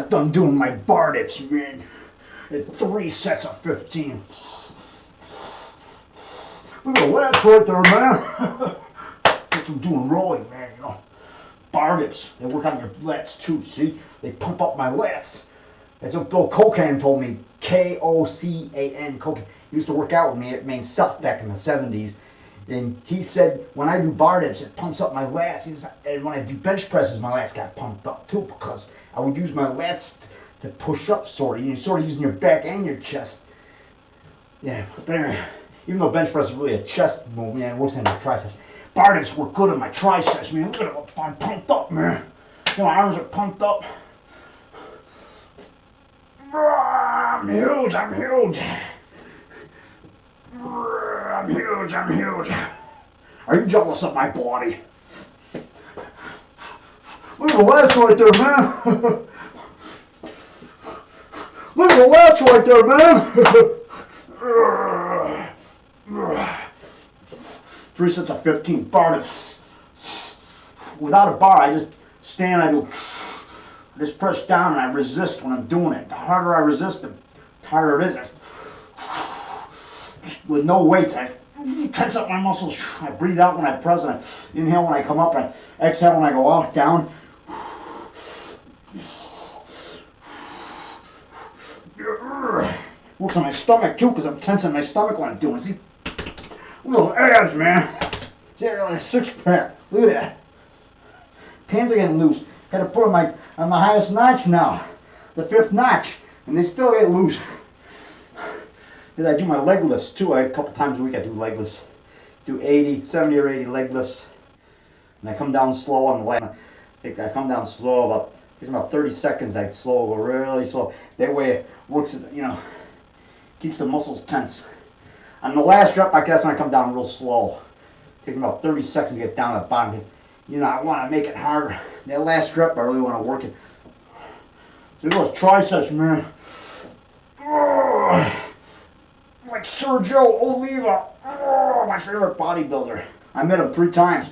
got done doing my bar dips, man. At 3 sets of 15. Look at the lats right there, man. That's what I'm doing rolling, man, you know. Bar dips, they work on your lats too, see? They pump up my lats. That's what Bill Cocan told me. K-O-C-A-N, Cocan. He used to work out with me at Maine South back in the 70s. And he said, when I do bar dips, it pumps up my lats. He says, and when I do bench presses, my lats got pumped up too, because I would use my lats to push up, sort of. You're sort of using your back and your chest. Yeah, but anyway, even though bench press is really a chest movement, man, it works on your triceps. Bar dips work good on my triceps, man. Look at it, I'm pumped up, man. You know, my arms are pumped up. I'm huge, I'm huge. I'm huge, I'm huge. Are you jealous of my body? Look at the lats right there, man. Look at the lats right there, man. 3 sets of 15 bar dips. Without a bar, I just stand, I just press down and I resist when I'm doing it. The harder I resist, the harder it is. With no weights, I tense up my muscles. I breathe out when I press, and I inhale when I come up, and I exhale when I go out, down. Works on my stomach too, because I'm tensing my stomach when I'm doing it. See? Little abs, man. See, I got like a 6-pack. Look at that. Pants are getting loose. Got to put them on the highest notch now, the 5th notch, and they still get loose. I do my leg lifts too. A couple times a week I do leg lifts. Do 70 or 80 leg lifts. And I come down slow on the leg. I come down slow, about 30 seconds. I go really slow. That way it works, you know, keeps the muscles tense. On the last rep, I guess when I come down real slow. Takes about 30 seconds to get down to the bottom. You know, I want to make it harder. That last rep, I really want to work it. So those triceps, man. Like Sergio Oliva, my favorite bodybuilder. I met him 3 times.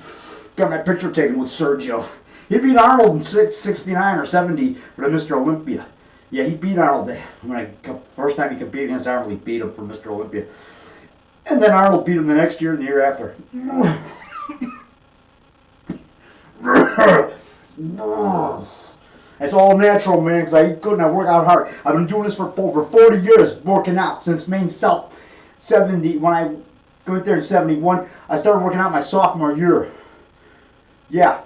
Got my picture taken with Sergio. He beat Arnold in 69 or 70 for the Mr. Olympia. Yeah, he beat Arnold. First time he competed against Arnold, he beat him for Mr. Olympia. And then Arnold beat him the next year and the year after. It's all natural, man, because I eat good and I work out hard. I've been doing this for over 40 years, working out, since Maine South 70. When I went there in 71, I started working out my sophomore year. Yeah,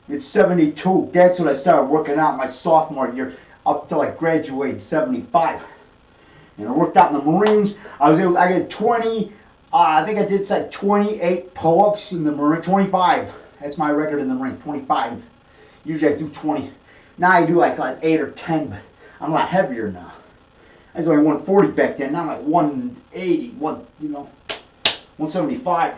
it's 72. That's when I started working out my sophomore year, up till I graduated in 75. And I worked out in the Marines. I did 20, I think I did like 28 pull-ups in the Marines, 25. That's my record in the Marines, 25. Usually I do 20. Now I do like 8 or 10, but I'm a lot heavier now. I was only 140 back then. Now I'm like 180, 175.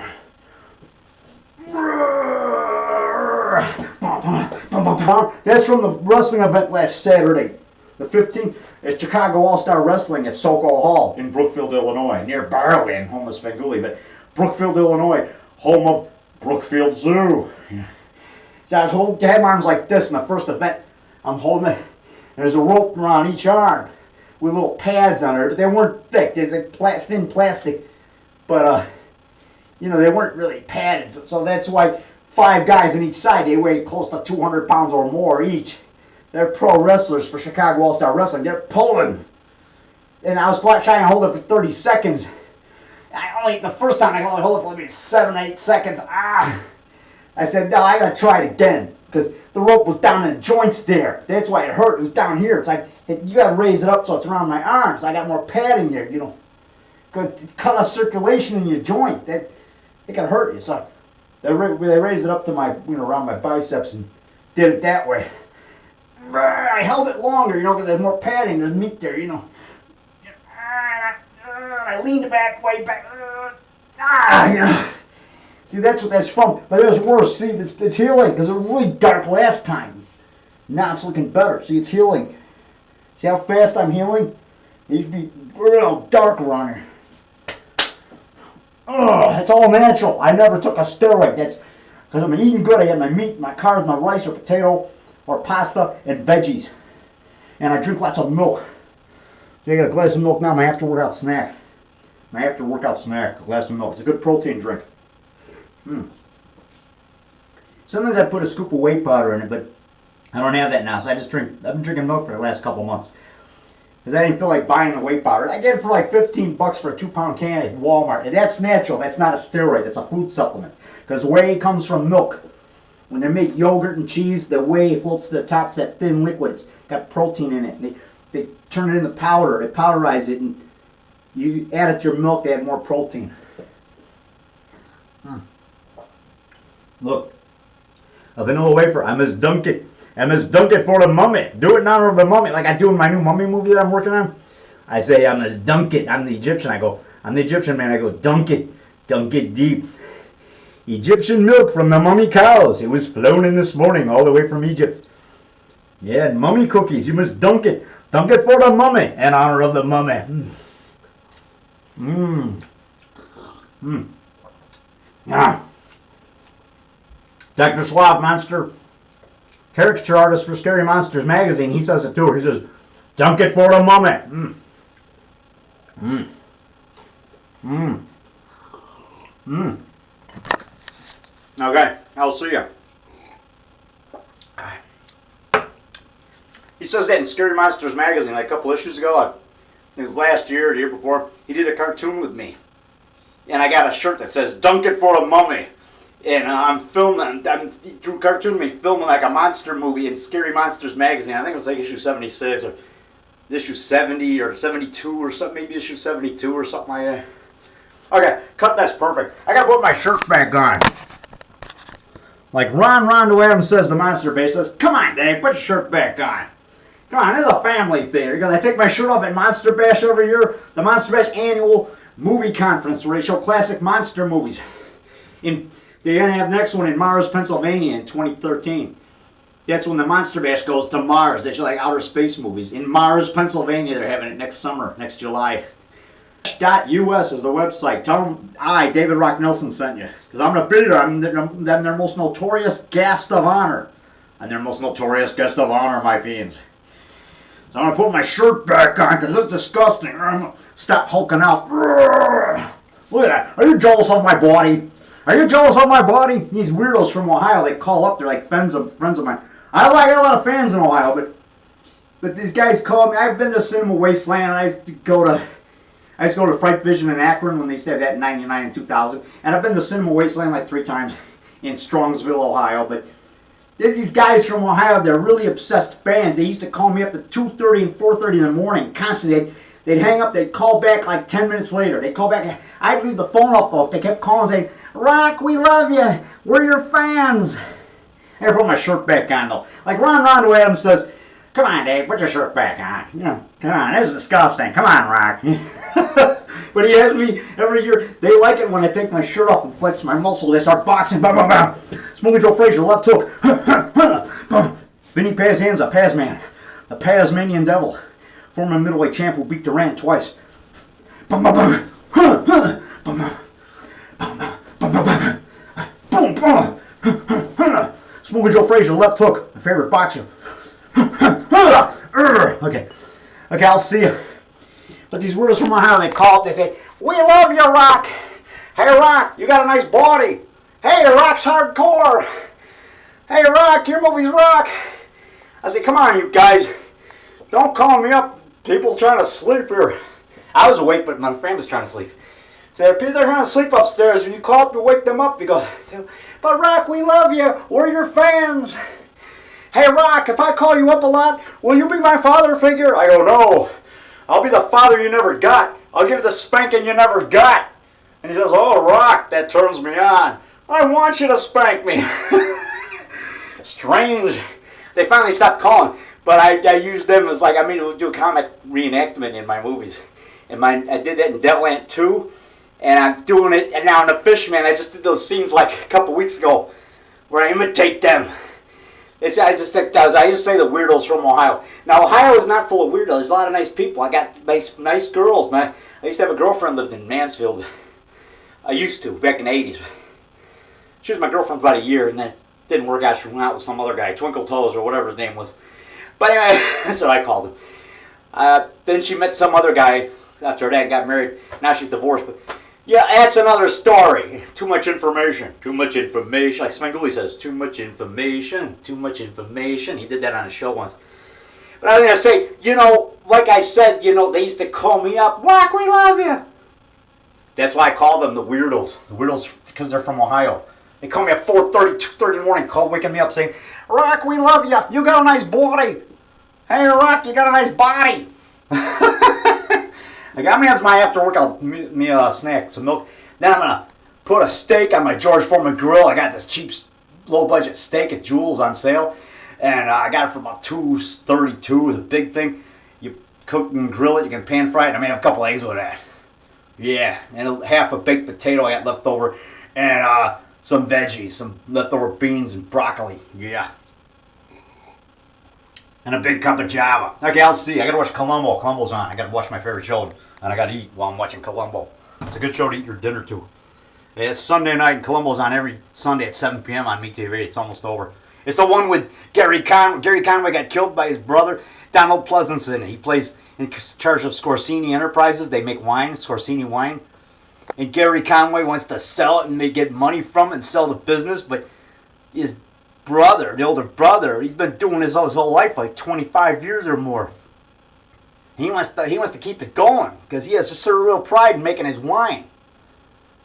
That's from the wrestling event last Saturday, the 15th. It's Chicago All-Star Wrestling at Sokol Hall in Brookfield, Illinois, near Berwyn, home of Svengoolie, but Brookfield, Illinois, home of Brookfield Zoo. So I had my arms like this in the first event. I'm holding it, and there's a rope around each arm with little pads on it. They weren't thick. There's like thin plastic, but you know, they weren't really padded. So that's why 5 guys on each side, they weigh close to 200 pounds or more each. They're pro wrestlers for Chicago All-Star Wrestling. They're pulling, and I was trying to hold it for 30 seconds. The first time I can only hold it for maybe 7, 8 seconds. I said, no, I gotta try it again, because the rope was down in the joints there. That's why it hurt. It was down here. It's like, you gotta raise it up so it's around my arms. I got more padding there, you know, because it cut off circulation in your joint. It can hurt you. So they raised it up to my, around my biceps and did it that way. I held it longer, because there's more padding. There's meat there, I leaned back, way back. See, that's what that's from. But it was worse. See, it's healing, because it was really dark last time. Now it's looking better. See, it's healing. See how fast I'm healing? It used to be real dark around here. It's all natural. I never took a steroid. That's because I'm eating good. I had my meat, my carbs, my rice or potato or pasta and veggies. And I drink lots of milk. So I got a glass of milk now, my after workout snack. My after workout snack, a glass of milk. It's a good protein drink. Sometimes I put a scoop of whey powder in it, but I don't have that now, so I've been drinking milk for the last couple months. Because I didn't feel like buying the whey powder. I get it for like $15 for a 2-pound can at Walmart. And that's natural. That's not a steroid. That's a food supplement. Because whey comes from milk. When they make yogurt and cheese, the whey floats to the top. It's that thin liquid. It's got protein in it. They turn it into powder. They powderize it. And you add it to your milk to add more protein. Look. A vanilla wafer. I must dunk it. I must dunk it for the mummy. Do it in honor of the mummy. Like I do in my new mummy movie that I'm working on. I say, I must dunk it. I'm the Egyptian. I'm the Egyptian man. I go, dunk it. Dunk it deep. Egyptian milk from the mummy cows. It was flown in this morning all the way from Egypt. Yeah, and mummy cookies. You must dunk it. Dunk it for the mummy. In honor of the mummy. Dr. Suave Monster, caricature artist for Scary Monsters magazine, he says it too. He says, dunk it for the mummy. Okay, I'll see ya. He says that in Scary Monsters magazine like a couple issues ago. It was last year or the year before. He did a cartoon with me. And I got a shirt that says, dunk it for the mummy. And he drew a cartoon of me filming like a monster movie in Scary Monsters magazine. I think it was like issue 76 or issue 70 or 72 or something, maybe issue 72 or something like that. Okay, cut, that's perfect. I gotta put my shirt back on. Like Rondo Adams says, the Monster Base says, come on, Dave, put your shirt back on. Come on, this is a family thing. Because I take my shirt off at Monster Bash every year, the Monster Bash annual movie conference where they show classic monster movies. They're going to have the next one in Mars, Pennsylvania in 2013. That's when the Monster Bash goes to Mars. They show like outer space movies. In Mars, Pennsylvania, they're having it next summer, next July. .us is the website. Tell them David Rock Nelson, sent you. Because I'm going to be there. I'm their most notorious guest of honor. I'm their most notorious guest of honor, my fiends. So I'm going to put my shirt back on because it's disgusting. I'm going to stop hulking out. Look at that. Are you jealous of my body? Are you jealous of my body? These weirdos from Ohio, they call up. They're like friends of mine. I got a lot of fans in Ohio, but these guys call me. I've been to Cinema Wasteland. I used to go to Fright Vision in Akron when they used to have that in 99 and 2000. And I've been to Cinema Wasteland like 3 times in Strongsville, Ohio. But there's these guys from Ohio, they're really obsessed fans. They used to call me up at 2:30 and 4:30 in the morning constantly. They'd hang up, they'd call back like 10 minutes later. They'd call back, I'd leave the phone off though. They kept calling saying, Rock, we love you. We're your fans. I put my shirt back on though. Like Rondo Adams says, come on, Dave, put your shirt back on. You know, come on, this is disgusting. Come on, Rock. But he has me every year. They like it when I take my shirt off and flex my muscles. They start boxing. Bam, bam, bam. Smoking Joe Frazier, left hook. Vinny Pazanza, Pazman. The Pazmanian Devil. Former middleweight champ who beat Durant twice. Bam, bam, bam. Bam, bam. Bam, bam. Bam, bam. Boom, boom. Smoking Joe Frazier, left hook. My favorite boxer. Okay, I'll see you. But these weirdos from Ohio, they call up, they say, we love you, Rock. Hey, Rock, you got a nice body. Hey, Rock's hardcore. Hey, Rock, your movies rock. I say, come on, you guys. Don't call me up. People trying to sleep here. I was awake, but my friend was trying to sleep. So they're trying to sleep upstairs. When you call up to wake them up, you go, but Rock, we love you. We're your fans. Hey, Rock, if I call you up a lot, will you be my father figure? I go, no. I'll be the father you never got. I'll give you the spanking you never got. And he says, oh, Rock, that turns me on. I want you to spank me. Strange. They finally stopped calling. But I used them as like, we'll do a comic reenactment in my movies. And I did that in Devilant 2. And I'm doing it, and now in The Fishman, I just did those scenes like a couple weeks ago where I imitate them. I just say the weirdos from Ohio. Now, Ohio is not full of weirdos. There's a lot of nice people. I got nice girls, man. I used to have a girlfriend lived in Mansfield. I used to, back in the 80s. She was my girlfriend for about a year, and then it didn't work out. She went out with some other guy, Twinkle Toes or whatever his name was. But anyway, that's what I called him. Then she met some other guy after that, got married. Now she's divorced. But yeah, that's another story. Too much information. Too much information. Like Svengoolie says, too much information. Too much information. He did that on a show once. But I was going to say, you know, like I said, you know, they used to call me up, Rock, we love you. That's why I call them the weirdos. The weirdos, because they're from Ohio. They call me at 4:30, 2:30 in the morning, waking me up saying, Rock, we love you. You got a nice body. Hey, Rock, you got a nice body. Like, I'm going to have my after workout me a snack, some milk. Then I'm going to put a steak on my George Foreman grill. I got this cheap, low-budget steak at Jewel's on sale. And I got it for about $2.32. It's a big thing. You cook and grill it. You can pan fry it. I mean, have a couple eggs with that. Yeah. And half a baked potato I got left over. And some veggies. Some leftover beans and broccoli. Yeah. And a big cup of Java. Okay, I'll see. I got to watch Columbo. Columbo's on. I got to watch my favorite show. And I got to eat while I'm watching Columbo. It's a good show to eat your dinner to. Yeah, it's Sunday night. And Columbo's on every Sunday at 7 p.m. on MeTV. It's almost over. It's the one with Gary Conway. Gary Conway got killed by his brother, Donald Pleasanton. He plays in charge of Scorsini Enterprises. They make wine, Scorsini wine. And Gary Conway wants to sell it and get money from it and sell the business. But his brother, the older brother, he's been doing this all his whole life, like 25 years or more. He wants to keep it going because he has a certain real pride in making his wine.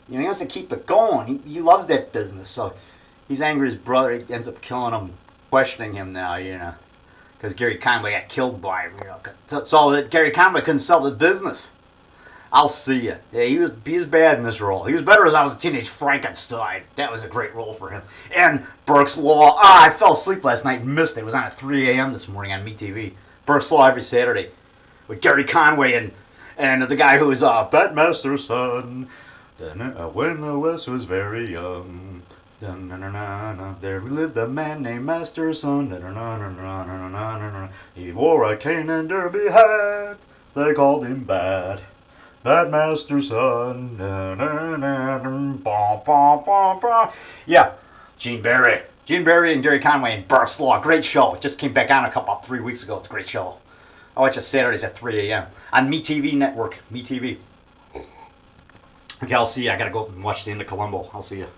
You know, he wants to keep it going. He loves that business. So he's angry at his brother. He ends up killing him, questioning him now, you know, because Gary Conway got killed by him, you know, so that Gary Conway couldn't sell the business. I'll see you. Yeah, he was bad in this role. He was better as I was a teenage Frankenstein. That was a great role for him. And Burke's Law. I fell asleep last night and missed it. It was on at 3 a.m. this morning on MeTV. Burke's Law every Saturday with Gary Conway and the guy who was Batmaster's son. When the West was very young. There lived a man named Masterson. He wore a cane and derby hat. They called him Bad. Masterson. Yeah, Gene Barry. Gene Barry and Gary Conway and Burke's Law. Great show. It just came back on about 3 weeks ago. It's a great show. I watch it Saturdays at 3 a.m. on MeTV Network. MeTV. Okay, I'll see you. I gotta go and watch the end of Columbo. I'll see you.